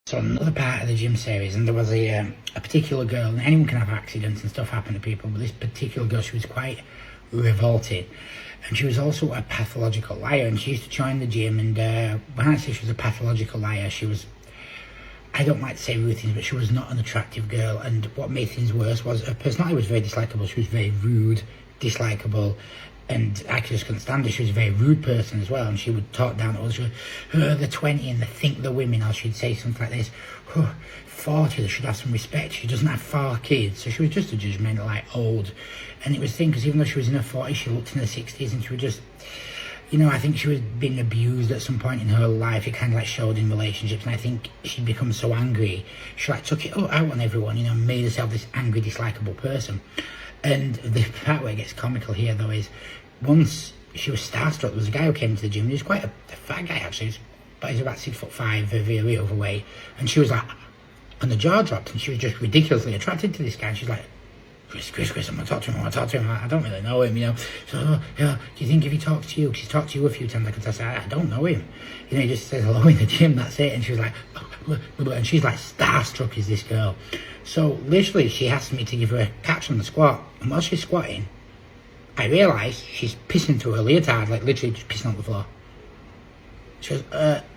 So another part of the gym series, and there was a particular girl, and anyone can have accidents and stuff happen to people, but this particular girl, she was quite revolting, and she was also a pathological liar, and she used to join the gym, and when I say she was a pathological liar, she was, I don't like to say rude things, but she was not an attractive girl, and what made things worse was her personality was very dislikable. She was very rude, dislikable, and I just couldn't stand her. She was a very rude person as well, and she would talk down to us. She would, the 20 and the think the women, or she'd say something like this, 40, they should have some respect. She doesn't have 4 kids, so she was just a judgmental, like, old. And it was the thing, because even though she was in her 40s, she looked in her 60s, and she was just, you know, I think she was being abused at some point in her life. It kind of like showed in relationships, and I think she'd become so angry, she like took it out on everyone, you know, made herself this angry, dislikable person. And the part where it gets comical here, though, is once she was starstruck, there was a guy who came to the gym. He was quite a fat guy, actually, but he's about 6'5", very overweight. And she was like, and the jaw dropped, and she was just ridiculously attracted to this guy. And she's like, Chris, I'm gonna talk to him. I don't really know him, you know. So, yeah, do you think if he talks to you, 'cause he's talked to you a few times, I said, I don't know him. You know, he just says hello in the gym, that's it. And she was like, and she's like starstruck is this girl. So literally, she asked me to give her a catch on the squat, and while she's squatting, I realised she's pissing through her leotard, like literally just pissing on the floor. She goes,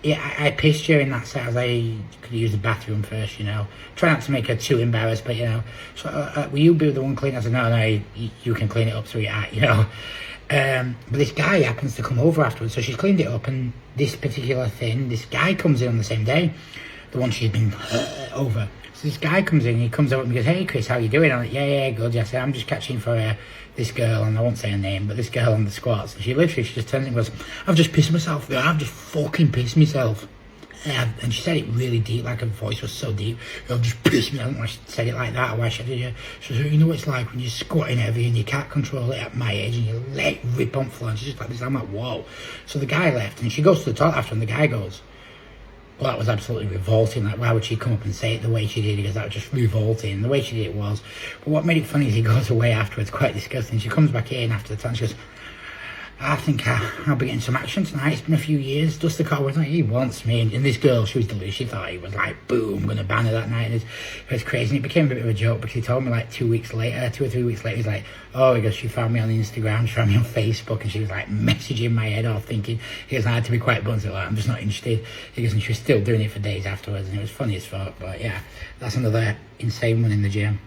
yeah, I pissed during that set. I was like, could use the bathroom first, you know. Try not to make her too embarrassed, but, you know. So, will you be the one cleaning? I said, no, you can clean it up through your eye, you know. But this guy happens to come over afterwards, so she's cleaned it up, and this particular thing, this guy comes in on the same day, the one she's been over. So this guy comes in, he comes over and goes, hey Chris, how you doing? I'm like, yeah, good. I said, I'm just catching for this girl, and I won't say her name, but this girl on the squats. And she just turns and goes, I've just pissed myself. I've just fucking pissed myself. And she said it really deep, like her voice was so deep. I've just pissed me. I don't know why she said it like that, or why she did it. She said, you know what it's like when you're squatting heavy and you can't control it at my age, and you let it rip on floor. And she's just like this. I'm like, whoa. So the guy left, and she goes to the toilet after, and the guy goes, well, that was absolutely revolting. Like, why would she come up and say it the way she did? Because that was just revolting. The way she did it was. But what made it funny is he goes away afterwards, quite disgusting. She comes back in after the time. She goes, I think I'll be getting some action tonight. It's been a few years. Dusty Cole was like, he wants me. And this girl, she was delicious. She thought he was like, boom, I'm going to ban her that night. And it was crazy. And it became a bit of a joke because he told me like 2 weeks later, 2 or 3 weeks later, he's like, oh, he goes, she found me on Instagram, she found me on Facebook, and she was like messaging my head off thinking, he goes, I had to be quite blunt, like, I'm just not interested. He goes, and she was still doing it for days afterwards, and it was funny as fuck. But yeah, that's another insane one in the gym.